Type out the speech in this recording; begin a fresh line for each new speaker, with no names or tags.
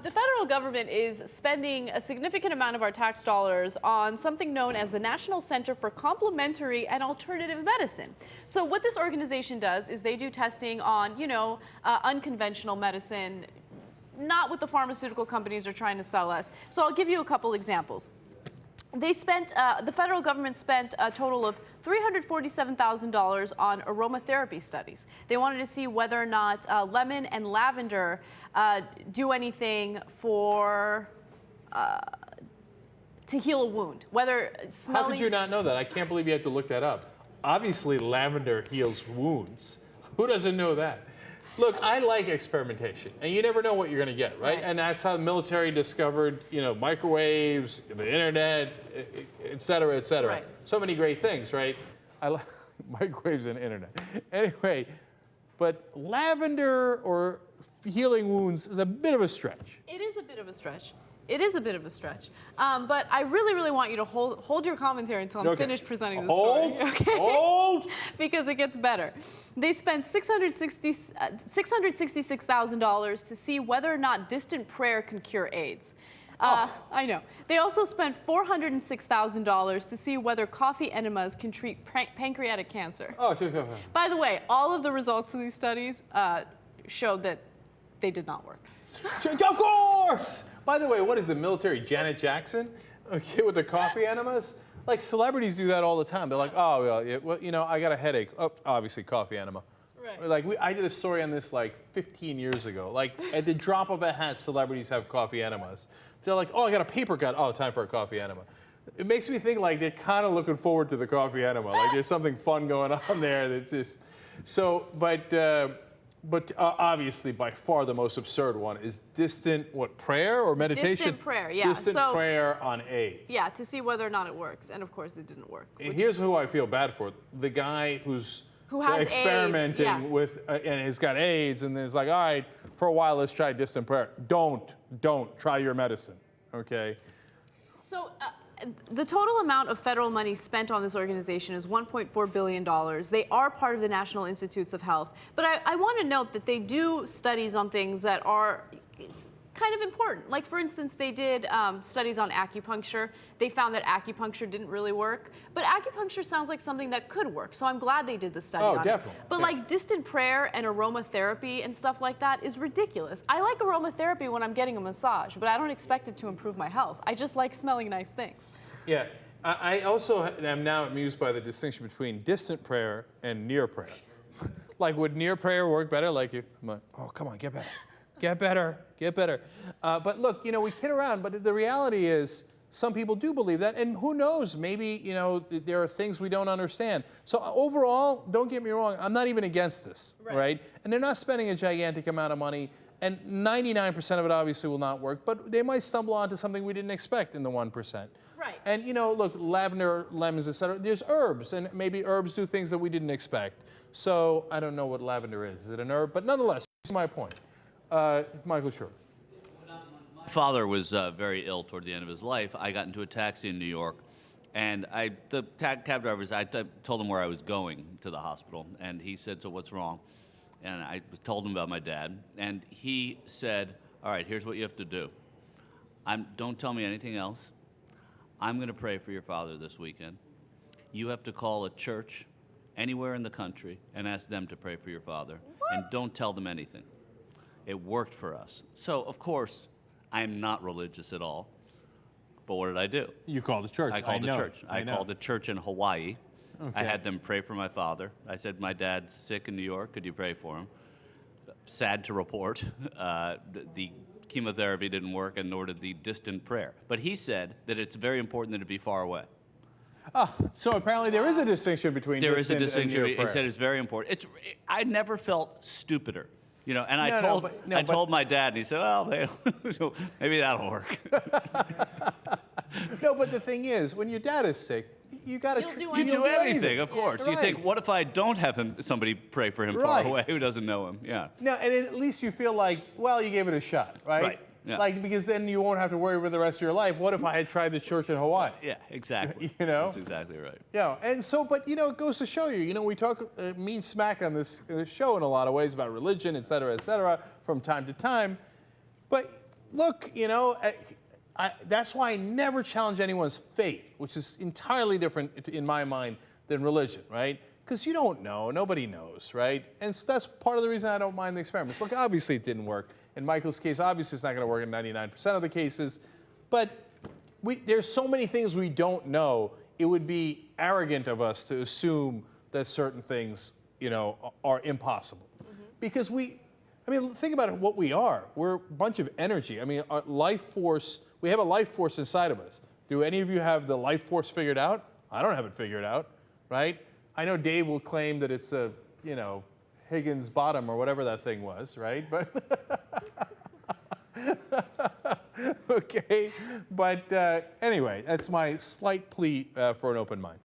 the federal government is spending a significant amount of our tax dollars on something known as the National Center for Complementary and Alternative Medicine. So what this organization does is they do testing on, unconventional medicine, not what the pharmaceutical companies are trying to sell us. So I'll give you a couple examples. The federal government spent a total of $347,000 on aromatherapy studies. They wanted to see whether or not lemon and lavender do anything for to heal a wound. Whether smelling.
How could you not know that? I can't believe you had to look that up. Obviously, lavender heals wounds. Who doesn't know that? Look, I like experimentation, and you never know what you're going to get, right? And that's how the military discovered, microwaves, the internet, et cetera, et cetera.
Right.
So many great things, right? I like microwaves and internet. Anyway, but lavender or healing wounds is a bit of a stretch.
It is a bit of a stretch. It is a bit of a stretch. But I really, really want you to hold your commentary until I'm finished presenting the story. Okay?
Hold!
Because it gets better. They spent $666,000 to see whether or not distant prayer can cure AIDS. I know. They also spent $406,000 to see whether coffee enemas can treat pancreatic cancer.
Oh, sure.
By the way, all of the results of these studies showed that they did not work.
Of course! By the way, what is the military, Janet Jackson? Okay, with the coffee enemas? Like, celebrities do that all the time. They're like, oh, well, I got a headache. Oh, obviously, coffee enema.
Right.
Like, I did a story on this like 15 years ago. Like, at the drop of a hat, celebrities have coffee enemas. They're like, oh, I got a paper cut. Oh, time for a coffee enema. It makes me think like they're kind of looking forward to the coffee enema. Like, there's something fun going on there that's just... So, but obviously, by far the most absurd one is distant, prayer or meditation?
Distant prayer, yeah.
Distant prayer on AIDS.
Yeah, to see whether or not it works. And of course, it didn't work.
And here's who I feel bad for. The guy who has experimenting
AIDS,
with, and has got AIDS, and is like, all right, for a while, let's try distant prayer. Don't try your medicine, okay?
So the total amount of federal money spent on this organization is $1.4 billion. They are part of the National Institutes of Health. But I want to note that they do studies on things that are kind of important. Like, for instance, they did studies on acupuncture. They found that acupuncture didn't really work. But acupuncture sounds like something that could work. So I'm glad they did the study on
definitely.
it. But like distant prayer and aromatherapy and stuff like that is ridiculous. I like aromatherapy when I'm getting a massage, but I don't expect it to improve my health. I just like smelling nice things.
Yeah, I also am now amused by the distinction between distant prayer and near prayer. Like, would near prayer work better? Like, oh, come on, get better. Get better, get better. But look, we kid around, but the reality is some people do believe that, and who knows, maybe, there are things we don't understand. So overall, don't get me wrong, I'm not even against this, right? And they're not spending a gigantic amount of money, and 99% of it obviously will not work, but they might stumble onto something we didn't expect in the 1%.
Right.
And, look, lavender, lemons, etc. There's herbs, and maybe herbs do things that we didn't expect. So I don't know what lavender is. Is it an herb? But nonetheless, here's my point. Michael Schur.
My father was very ill toward the end of his life. I got into a taxi in New York, and the cab drivers, I told him where I was going to the hospital, and he said, so what's wrong? And I told him about my dad, and he said, all right, here's what you have to do. Don't tell me anything else. I'm going to pray for your father this weekend. You have to call a church anywhere in the country and ask them to pray for your father.
What?
And don't tell them anything. It worked for us. So, of course, I'm not religious at all. But what did I do?
You called the church.
I called the church.
I
called the church in Hawaii.
Okay.
I had them pray for my father. I said, my dad's sick in New York. Could you pray for him? Sad to report, the chemotherapy didn't work, and nor did the distant prayer. But he said that it's very important that it be far away.
Oh, so apparently there is a distinction between
there is a
distant
distinction.
and near prayer.
He said it's very important. I never felt stupider. And I
I
told my dad, and he said, well, maybe that'll work.
No, but the thing is, when your dad is sick, you got to
You do anything, of course.
Right.
You think, what if I don't have somebody pray for him far away who doesn't know him? Yeah.
No, and at least you feel like, well, you gave it a shot, right?
Right. Yeah.
Like, because then you won't have to worry for the rest of your life. What if I had tried the church in Hawaii?
Yeah, exactly.
That's
exactly right.
Yeah, and so, but it goes to show you, we talk mean smack on this show in a lot of ways about religion, et cetera, from time to time. But look, that's why I never challenge anyone's faith, which is entirely different in my mind than religion, right? Because you don't know, nobody knows, right? And so that's part of the reason I don't mind the experiments. Look, obviously it didn't work. In Michael's case, obviously it's not going to work in 99% of the cases, but there's so many things we don't know. It would be arrogant of us to assume that certain things, are impossible. Because think about what we are. We're a bunch of energy. Our life force, we have a life force inside of us. Do any of you have the life force figured out? I don't have it figured out, right? I know Dave will claim that it's a, Higgins bottom or whatever that thing was, right? But okay. But anyway, that's my slight plea for an open mind.